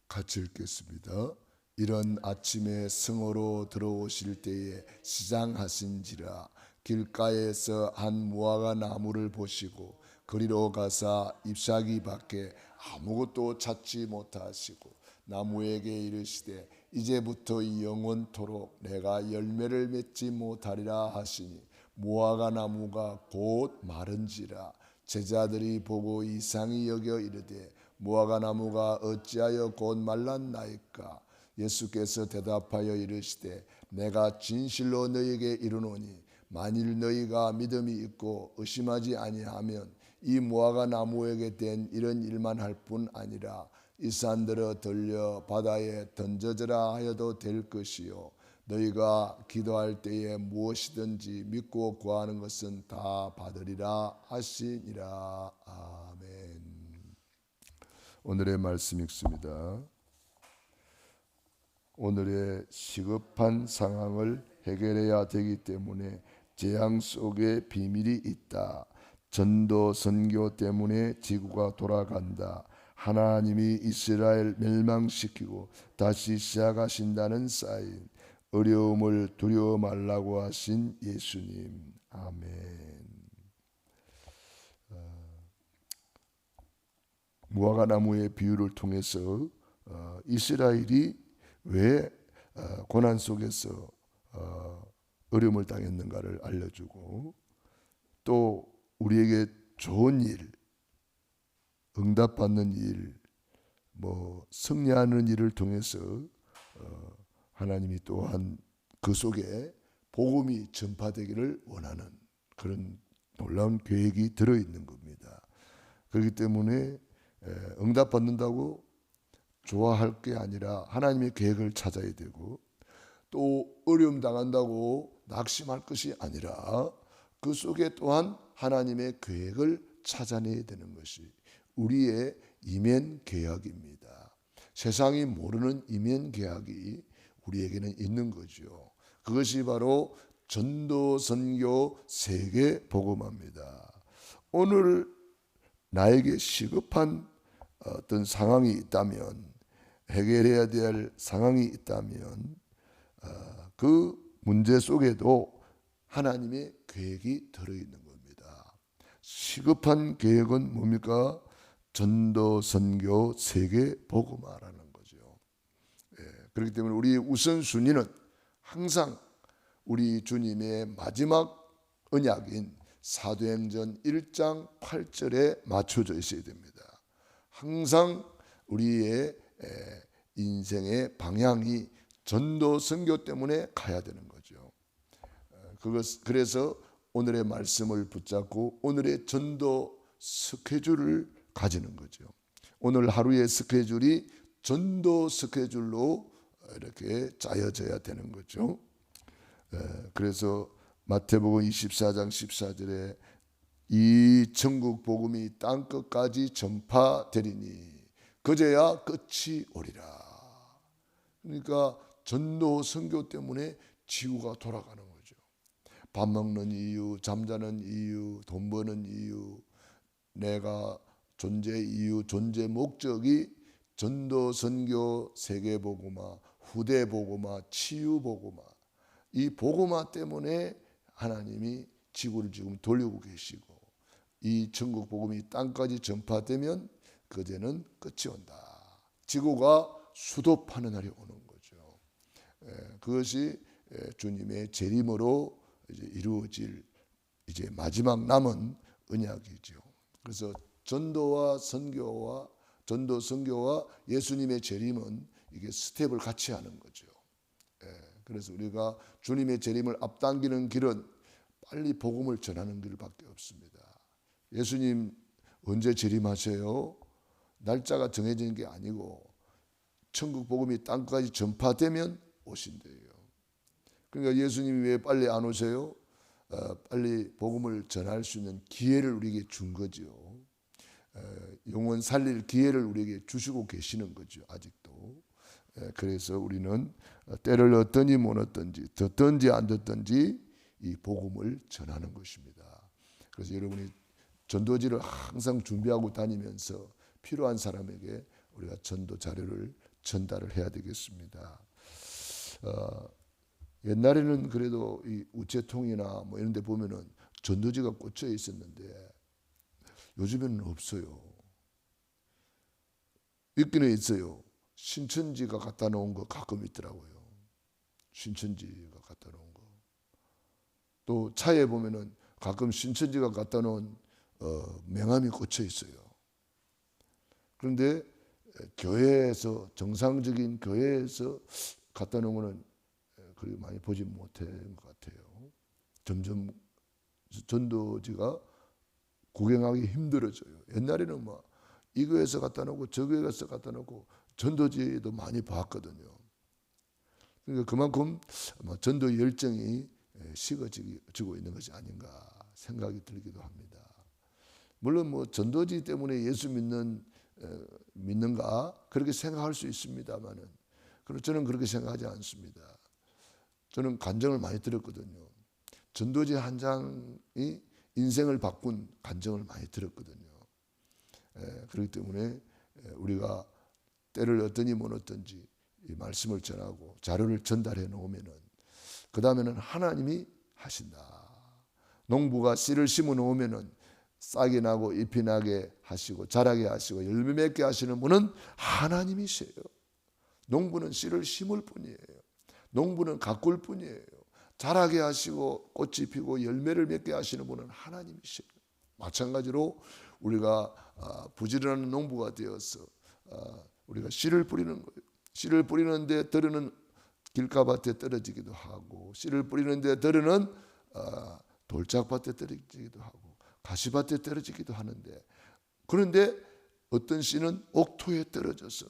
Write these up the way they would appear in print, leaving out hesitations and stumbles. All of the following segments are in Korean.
같이 읽겠습니다. 이런 아침에 성으로 들어오실 때에 시장하신지라 길가에서 한 무화과 나무를 보시고 그리로 가사 잎사귀 밖에 아무것도 찾지 못하시고 나무에게 이르시되 이제부터 영원토록 내가 열매를 맺지 못하리라 하시니 무화과 나무가 곧 마른지라. 제자들이 보고 이상히 여겨 이르되 무화과 나무가 어찌하여 곧 말랐나이까. 예수께서 대답하여 이르시되 내가 진실로 너희에게 이르노니 만일 너희가 믿음이 있고 의심하지 아니하면 이 무화과 나무에게 된 이런 일만 할 뿐 아니라 이 산들어 들려 바다에 던져져라 하여도 될 것이요 너희가 기도할 때에 무엇이든지 믿고 구하는 것은 다 받으리라 하시니라. 아멘. 오늘의 말씀 읽습니다. 오늘의 시급한 상황을 해결해야 되기 때문에 재앙 속에 비밀이 있다. 전도 선교 때문에 지구가 돌아간다. 하나님이 이스라엘 멸망시키고 다시 시작하신다는 사인. 어려움을 두려워 말라고 하신 예수님. 아멘. 무화과 나무의 비유를 통해서 이스라엘이 왜 고난 속에서 어려움을 당했는가를 알려주고 또 우리에게 좋은 일, 응답받는 일, 승리하는 일을 통해서 하나님이 또한 그 속에 복음이 전파되기를 원하는 그런 놀라운 계획이 들어있는 겁니다. 그렇기 때문에 응답받는다고 좋아할 게 아니라 하나님의 계획을 찾아야 되고 또 어려움 당한다고 낙심할 것이 아니라 그 속에 또한 하나님의 계획을 찾아내야 되는 것이 우리의 이면 계약입니다. 세상이 모르는 이면 계약이 우리에게는 있는 거죠. 그것이 바로 전도 선교 세계 복음화입니다. 오늘 나에게 시급한 어떤 상황이 있다면 해결해야 될 상황이 있다면 그 문제 속에도 하나님의 계획이 들어있는 겁니다. 시급한 계획은 뭡니까? 전도 선교 세계 복음화라는 거죠. 그렇기 때문에 우리 우선순위는 항상 우리 주님의 마지막 언약인 사도행전 1장 8절에 맞춰져 있어야 됩니다. 항상 우리의 인생의 방향이 전도 선교 때문에 가야 되는 거죠. 그래서 오늘의 말씀을 붙잡고 오늘의 전도 스케줄을 가지는 거죠. 오늘 하루의 스케줄이 전도 스케줄로 이렇게 짜여져야 되는 거죠. 그래서 마태복음 24장 14절에 이 천국 복음이 땅 끝까지 전파되리니 그제야 끝이 오리라. 그러니까 전도 선교 때문에 지구가 돌아가는 거죠. 밥 먹는 이유, 잠자는 이유, 돈 버는 이유, 내가 존재 이유, 존재 목적이 전도 선교 세계 복음화, 후대 복음화, 치유 복음화. 이 복음화 때문에 하나님이 지구를 지금 돌리고 계시고 이 천국 복음이 땅까지 전파되면 그제는 끝이 온다. 지구가 수도파는 날이 오는 거죠. 그것이 주님의 재림으로 이제 이루어질 이제 마지막 남은 언약이죠. 그래서 전도 선교와 예수님의 재림은 이게 스텝을 같이 하는 거죠. 그래서 우리가 주님의 재림을 앞당기는 길은 빨리 복음을 전하는 길밖에 없습니다. 예수님 언제 재림하세요? 날짜가 정해진 게 아니고 천국 복음이 땅까지 전파되면 오신대요. 그러니까 예수님이 왜 빨리 안 오세요? 빨리 복음을 전할 수 있는 기회를 우리에게 준 거죠. 영혼 살릴 기회를 우리에게 주시고 계시는 거죠. 아직도. 그래서 우리는 때를 얻든지 못 얻든지 듣든지 안 듣든지 이 복음을 전하는 것입니다. 그래서 여러분이 전도지를 항상 준비하고 다니면서 필요한 사람에게 우리가 전도 자료를 전달을 해야 되겠습니다. 옛날에는 그래도 이 우체통이나 뭐 이런 데 보면은 전도지가 꽂혀 있었는데 요즘에는 없어요. 있기는 있어요. 신천지가 갖다 놓은 거 가끔 있더라고요. 신천지가 갖다 놓은 거. 또 차에 보면은 가끔 신천지가 갖다 놓은 명함이 꽂혀 있어요. 그런데 교회에서, 정상적인 교회에서 갖다 놓은 거는 그리 많이 보지 못한 것 같아요. 점점 전도지가 구경하기 힘들어져요. 옛날에는 막 이 교회에서 갖다 놓고 저 교회에서 갖다 놓고 전도지도 많이 봤거든요. 그러니까 그만큼 전도 열정이 식어지고 있는 것이 아닌가 생각이 들기도 합니다. 물론 뭐 전도지 때문에 예수 믿는가 그렇게 생각할 수 있습니다만은, 그리고 저는 그렇게 생각하지 않습니다. 저는 간증을 많이 들었거든요. 전도지 한 장이 인생을 바꾼 간증을 많이 들었거든요. 그렇기 때문에 우리가 때를 얻든지 못 얻든지 이 말씀을 전하고 자료를 전달해 놓으면은 그 다음에는 하나님이 하신다. 농부가 씨를 심어 놓으면은 싹이 나고 잎이 나게 하시고 자라게 하시고 열매 맺게 하시는 분은 하나님이세요. 농부는 씨를 심을 뿐이에요. 농부는 가꿀 뿐이에요. 자라게 하시고 꽃이 피고 열매를 맺게 하시는 분은 하나님이세요. 마찬가지로 우리가 부지런한 농부가 되어서 우리가 씨를 뿌리는 거예요. 씨를 뿌리는데 들으는 길가밭에 떨어지기도 하고, 씨를 뿌리는데 들으는 돌짝밭에 떨어지기도 하고, 가시밭에 떨어지기도 하는데, 그런데 어떤 씨는 옥토에 떨어져서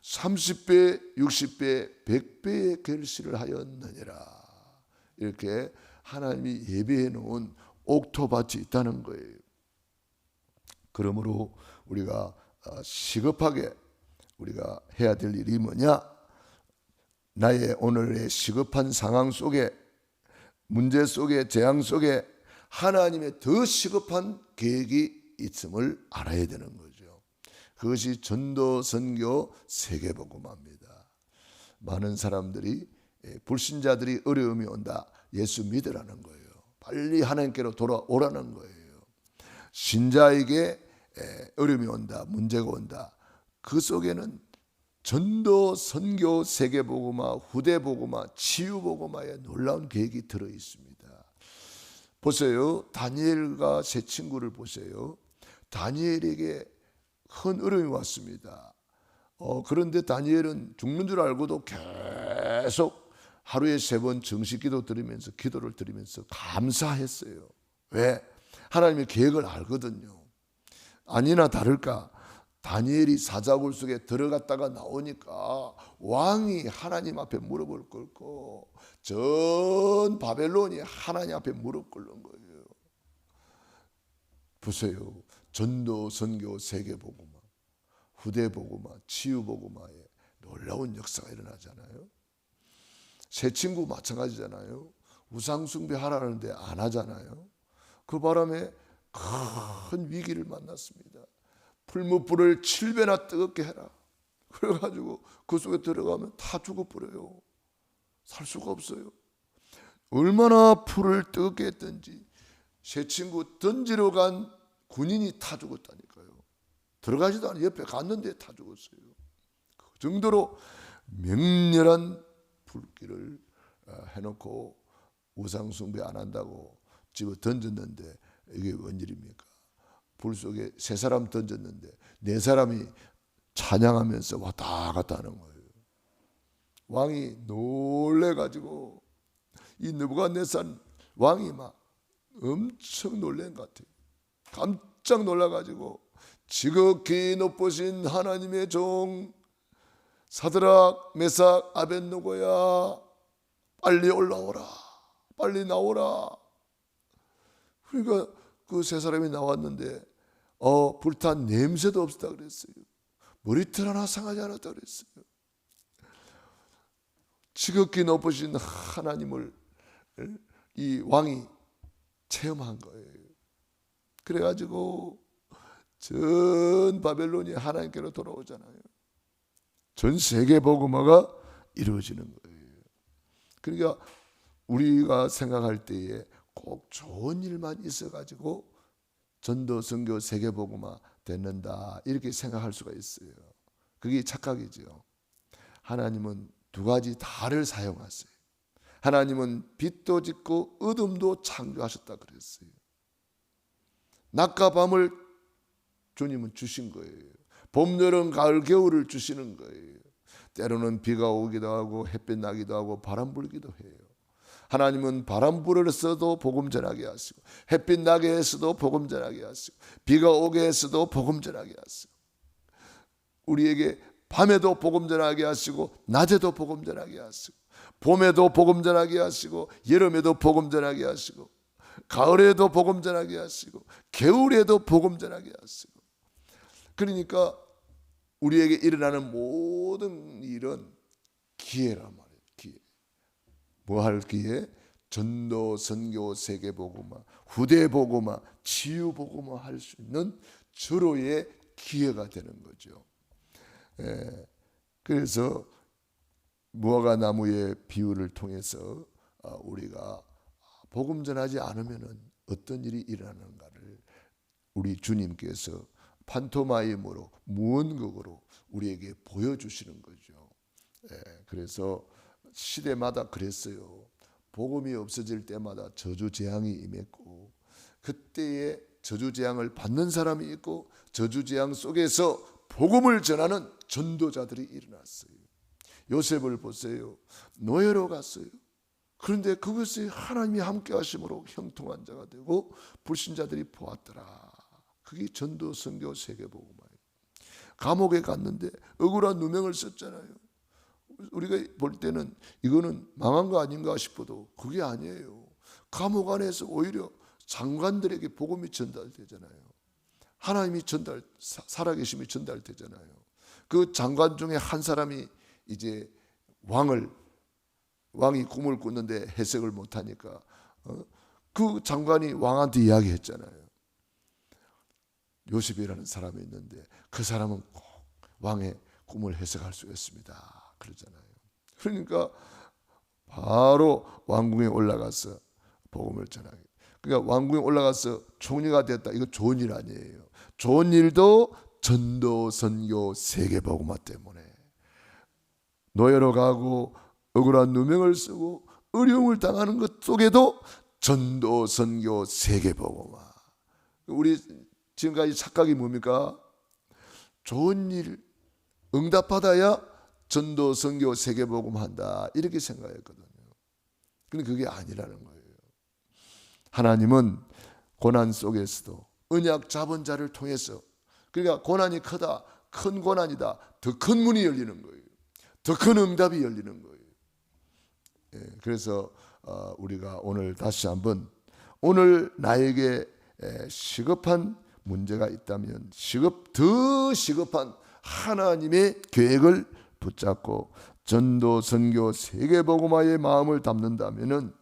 30배, 60배, 100배의 결실을 하였느니라. 이렇게 하나님이 예비해 놓은 옥토밭이 있다는 거예요. 그러므로 우리가 시급하게 우리가 해야 될 일이 뭐냐? 나의 오늘의 시급한 상황 속에, 문제 속에, 재앙 속에 하나님의 더 시급한 계획이 있음을 알아야 되는 거죠. 그것이 전도, 선교, 세계복음화입니다. 많은 사람들이, 불신자들이 어려움이 온다, 예수 믿으라는 거예요. 빨리 하나님께로 돌아오라는 거예요. 신자에게 어려움이 온다, 문제가 온다, 그 속에는 전도, 선교, 세계복음화, 후대복음화, 치유복음화의 놀라운 계획이 들어 있습니다. 보세요. 다니엘과 세 친구를 보세요. 다니엘에게 큰 어려움이 왔습니다. 그런데 다니엘은 죽는 줄 알고도 계속 하루에 3번 정식 기도 드리면서, 기도를 드리면서 감사했어요. 왜? 하나님의 계획을 알거든요. 아니나 다를까 다니엘이 사자굴 속에 들어갔다가 나오니까 왕이 하나님 앞에 무릎을 꿇고 전 바벨론이 하나님 앞에 무릎 꿇는 거예요. 보세요. 전도, 선교, 세계복음화, 후대복음화, 치유복음화에 놀라운 역사가 일어나잖아요. 새 친구 마찬가지잖아요. 우상숭배 하라는데 안 하잖아요. 그 바람에 큰 위기를 만났습니다. 풀무불을 7배나 뜨겁게 해라. 그래가지고 그 속에 들어가면 다 죽어버려요. 살 수가 없어요. 얼마나 불을 뜨겁게 했든지 새 친구 던지러 간 군인이 타 죽었다니까요. 들어가지도 않아 옆에 갔는데 타 죽었어요. 그 정도로 맹렬한 불길을 해놓고 우상숭배 안 한다고 집어 던졌는데 이게 웬일입니까? 불 속에 3사람 던졌는데 4사람이 찬양하면서 왔다 갔다 하는 거예요. 왕이 놀래가지고 이 느부갓네살 왕이 막 엄청 놀란 것 같아요. 깜짝 놀라가지고 지극히 높으신 하나님의 종 사드락, 메삭, 아벳느고야 빨리 올라오라, 빨리 나오라. 그러니까 그 3사람이 나왔는데 불탄 냄새도 없었다 그랬어요. 머리털 하나 상하지 않았다 그랬어요. 지극히 높으신 하나님을 이 왕이 체험한 거예요. 그래가지고 전 바벨론이 하나님께로 돌아오잖아요. 전 세계 복음화가 이루어지는 거예요. 그러니까 우리가 생각할 때에 꼭 좋은 일만 있어가지고 전도, 선교, 세계 복음화 됐는다 이렇게 생각할 수가 있어요. 그게 착각이죠. 하나님은 두 가지 다를 사용하세요. 하나님은 빛도 짓고 어둠도 창조하셨다 그랬어요. 낮과 밤을 주님은 주신 거예요. 봄, 여름, 가을, 겨울을 주시는 거예요. 때로는 비가 오기도 하고 햇빛 나기도 하고 바람 불기도 해요. 하나님은 바람 불어서도 복음 전하게 하시고 햇빛 나게 해서도 복음 전하게 하시고 비가 오게 해서도 복음 전하게 하시고 우리에게 밤에도 복음 전하게 하시고 낮에도 복음 전하게 하시고 봄에도 복음 전하게 하시고 여름에도 복음 전하게 하시고 가을에도 복음 전하게 하시고 겨울에도 복음 전하게 하시고 그러니까 우리에게 일어나는 모든 일은 기회란 말이에요. 기회. 뭐 할 기회? 전도, 선교, 세계 복음화, 후대 복음화, 치유 복음화 할 수 있는 절호의 기회가 되는 거죠. 그래서 무화과 나무의 비유를 통해서 우리가 복음 전하지 않으면 어떤 일이 일어나는가를 우리 주님께서 판토마임으로 무언극으로 우리에게 보여주시는 거죠. 그래서 시대마다 그랬어요. 복음이 없어질 때마다 저주재앙이 임했고 그때에 저주재앙을 받는 사람이 있고 저주재앙 속에서 복음을 전하는 전도자들이 일어났어요. 요셉을 보세요. 노예로 갔어요. 그런데 그것이 하나님이 함께 하심으로 형통한 자가 되고 불신자들이 보았더라. 그게 전도, 선교, 세계복음화예요. 감옥에 갔는데 억울한 누명을 썼잖아요. 우리가 볼 때는 이거는 망한 거 아닌가 싶어도 그게 아니에요. 감옥 안에서 오히려 장관들에게 복음이 전달되잖아요. 하나님이 살아계심이 전달되잖아요. 그 장관 중에 한 사람이 이제 왕이 꿈을 꾸는데 해석을 못하니까 그 장관이 왕한테 이야기했잖아요. 요셉이라는 사람이 있는데 그 사람은 꼭 왕의 꿈을 해석할 수 있습니다. 그러잖아요. 그러니까 바로 왕궁에 올라가서 복음을 전하게. 그러니까 왕궁에 올라가서 총리가 됐다. 이거 좋은 일 아니에요. 좋은 일도 전도, 선교, 세계 복음화 때문에 노예로 가고 억울한 누명을 쓰고 어려움을 당하는 것 속에도 전도, 선교, 세계 복음화. 우리 지금까지 착각이 뭡니까? 좋은 일 응답받아야 전도, 선교, 세계 복음 한다 이렇게 생각했거든요. 근데 그게 아니라는 거예요. 하나님은 고난 속에서도 언약 잡은 자를 통해서 그러니까 고난이 크다, 큰 고난이다, 더 큰 문이 열리는 거예요. 더 큰 응답이 열리는 거예요. 그래서 우리가 오늘 다시 한번 오늘 나에게 시급한 문제가 있다면 더 시급한 하나님의 계획을 붙잡고 전도, 선교, 세계복음화의 마음을 담는다면은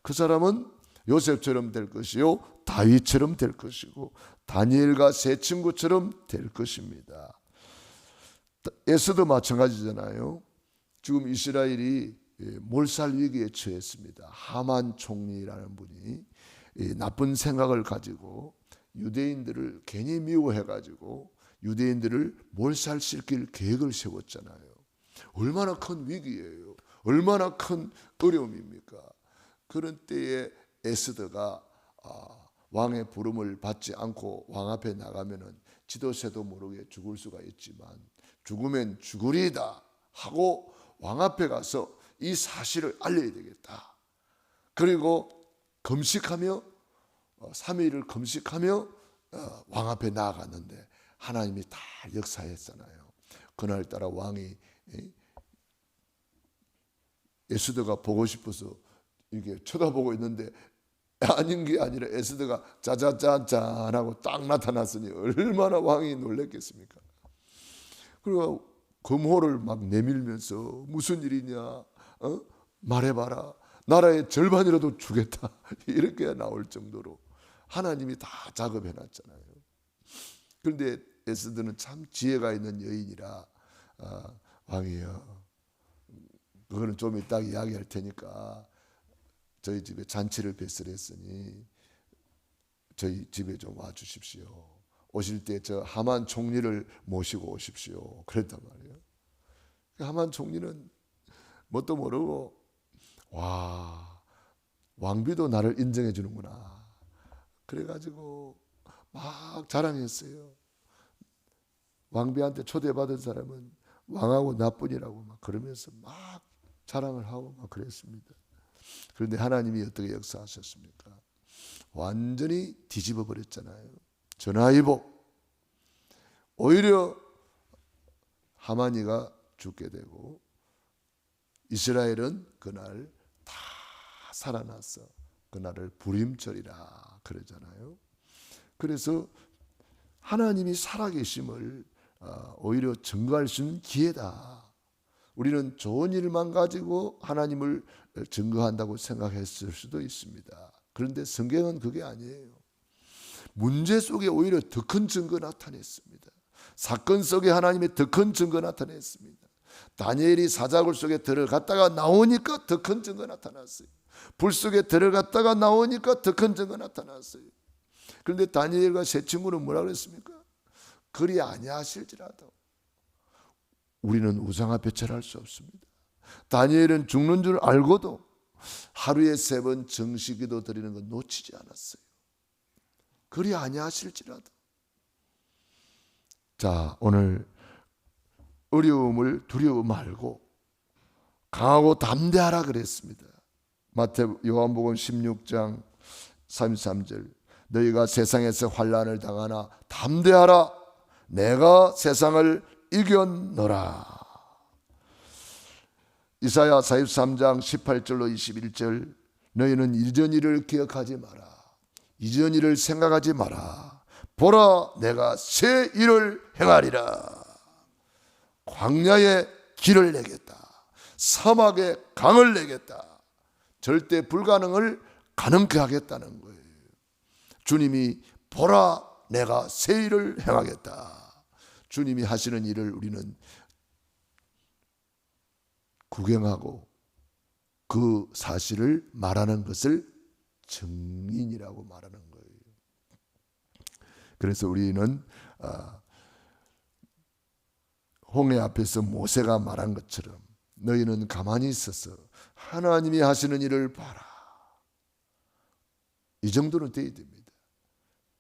그 사람은 요셉처럼 될 것이요 다윗처럼 될 것이고 다니엘과 세 친구처럼 될 것입니다. 에스도 마찬가지잖아요. 지금 이스라엘이 몰살 위기에 처했습니다. 하만 총리라는 분이 나쁜 생각을 가지고 유대인들을 괜히 미워해가지고 유대인들을 몰살시킬 계획을 세웠잖아요. 얼마나 큰 위기예요. 얼마나 큰 어려움입니까? 그런 때에 에스더가 왕의 부름을 받지 않고 왕 앞에 나가면은 지도새도 모르게 죽을 수가 있지만 죽으면 죽으리이다 하고 왕 앞에 가서 이 사실을 알려야 되겠다. 그리고 금식하며 3일을 금식하며 왕 앞에 나아갔는데 하나님이 다 역사했잖아요. 그날따라 왕이 에스더가 보고 싶어서 이렇게 쳐다보고 있는데 아닌 게 아니라 에스더가 짜자짠짠 하고 딱 나타났으니 얼마나 왕이 놀랬겠습니까? 그리고 금호를 막 내밀면서 무슨 일이냐 말해봐라. 나라의 절반이라도 주겠다. 이렇게 나올 정도로 하나님이 다 작업해놨잖아요. 그런데 에스더는 참 지혜가 있는 여인이라 왕이여, 그거는 좀 이따 이야기할 테니까 저희 집에 잔치를 배설했으니 저희 집에 좀 와주십시오. 오실 때 저 하만 총리를 모시고 오십시오. 그랬단 말이에요. 하만 총리는 뭣도 모르고 와, 왕비도 나를 인정해 주는구나. 그래가지고 막 자랑했어요. 왕비한테 초대받은 사람은 왕하고 나뿐이라고 막 그러면서 막 자랑을 하고 막 그랬습니다. 그런데 하나님이 어떻게 역사하셨습니까? 완전히 뒤집어 버렸잖아요. 전화위복. 오히려 하만이가 죽게 되고 이스라엘은 그날 다 살아났어. 그날을 부림절이라 그러잖아요. 그래서 하나님이 살아계심을 오히려 증거할 수 있는 기회다. 우리는 좋은 일만 가지고 하나님을 증거한다고 생각했을 수도 있습니다. 그런데 성경은 그게 아니에요. 문제 속에 오히려 더 큰 증거 나타냈습니다. 사건 속에 하나님의 더 큰 증거 나타냈습니다. 다니엘이 사자굴 속에 들어갔다가 나오니까 더 큰 증거 나타났어요. 불 속에 들어갔다가 나오니까 더 큰 증거 나타났어요. 그런데 다니엘과 세 친구는 뭐라 그랬습니까? 그리 아니하실지라도 우리는 우상 앞에 절할 수 없습니다. 다니엘은 죽는 줄 알고도 하루에 3번 정시기도 드리는 건 놓치지 않았어요. 그리 아니하실지라도. 자, 오늘 어려움을 두려워 말고 강하고 담대하라 그랬습니다. 요한복음 16장 33절 너희가 세상에서 환난을 당하나 담대하라 내가 세상을 이겼노라. 이사야 43장 18절로 21절 너희는 이전 일을 기억하지 마라. 이전 일을 생각하지 마라. 보라 내가 새 일을 행하리라. 광야에 길을 내겠다. 사막에 강을 내겠다. 절대 불가능을 가능케 하겠다는 거예요. 주님이 보라 내가 새 일을 행하겠다. 주님이 하시는 일을 우리는 구경하고 그 사실을 말하는 것을 증인이라고 말하는 거예요. 그래서 우리는 홍해 앞에서 모세가 말한 것처럼 너희는 가만히 있어서 하나님이 하시는 일을 봐라. 이 정도는 돼야 됩니다.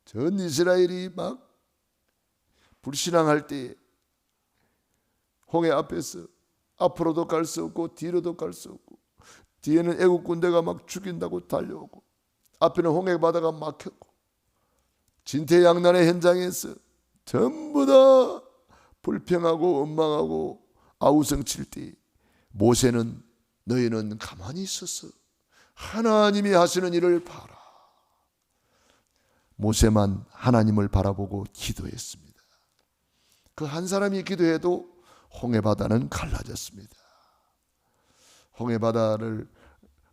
전 이스라엘이 막 불신앙할 때 홍해 앞에서 앞으로도 갈 수 없고 뒤로도 갈 수 없고 뒤에는 애국 군대가 막 죽인다고 달려오고 앞에는 홍해 바다가 막혔고 진퇴양난의 현장에서 전부 다 불평하고 원망하고 아우성칠 때 모세는 너희는 가만히 있어서 하나님이 하시는 일을 봐라. 모세만 하나님을 바라보고 기도했습니다. 그 한 사람이 기도해도 홍해 바다는 갈라졌습니다. 홍해 바다를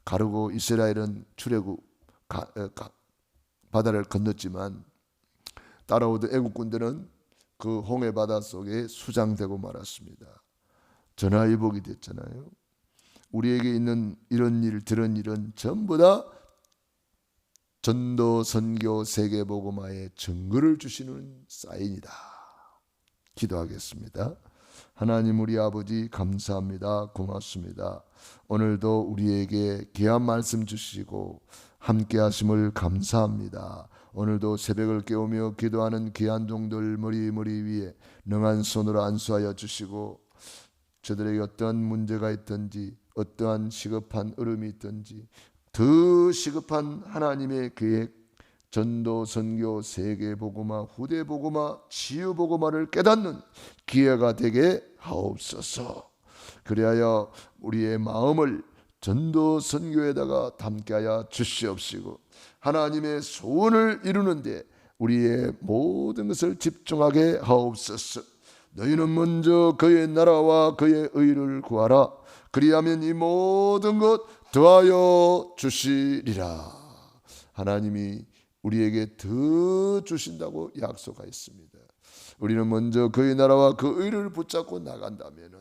가르고 이스라엘은 출애굽 바다를 건넜지만 따라오던 애국 군대는 그 홍해 바다 속에 수장되고 말았습니다. 전화위복이 됐잖아요. 우리에게 있는 이런 일, 저런 일은 전부 다 전도, 선교, 세계복음화의 증거를 주시는 사인이다. 기도하겠습니다. 하나님 우리 아버지 감사합니다. 고맙습니다. 오늘도 우리에게 귀한 말씀 주시고 함께 하심을 감사합니다. 오늘도 새벽을 깨우며 기도하는 귀한 종들 머리 위에 능한 손으로 안수하여 주시고 저들에게 어떠한 문제가 있든지 어떠한 시급한 어려움이 있든지 더 시급한 하나님의 계획 전도, 선교, 세계복음화, 후대복음화, 치유복음화를 깨닫는 기회가 되게 하옵소서. 그리하여 우리의 마음을 전도, 선교에다가 담게 하여 주시옵시고 하나님의 소원을 이루는데 우리의 모든 것을 집중하게 하옵소서. 너희는 먼저 그의 나라와 그의 의를 구하라. 그리하면 이 모든 것 더하여 주시리라. 하나님이 우리에게 더 주신다고 약속하였습니다. 우리는 먼저 그의 나라와 그 의를 붙잡고 나간다면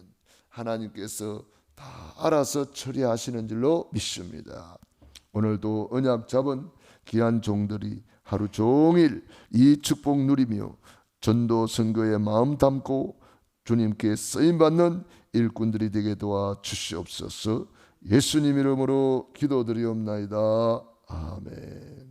하나님께서 다 알아서 처리하시는 줄로 믿습니다. 오늘도 언약 잡은 귀한 종들이 하루 종일 이 축복 누리며 전도 선거에 마음 담고 주님께 쓰임받는 일꾼들이 되게 도와 주시옵소서. 예수님 이름으로 기도드리옵나이다. 아멘.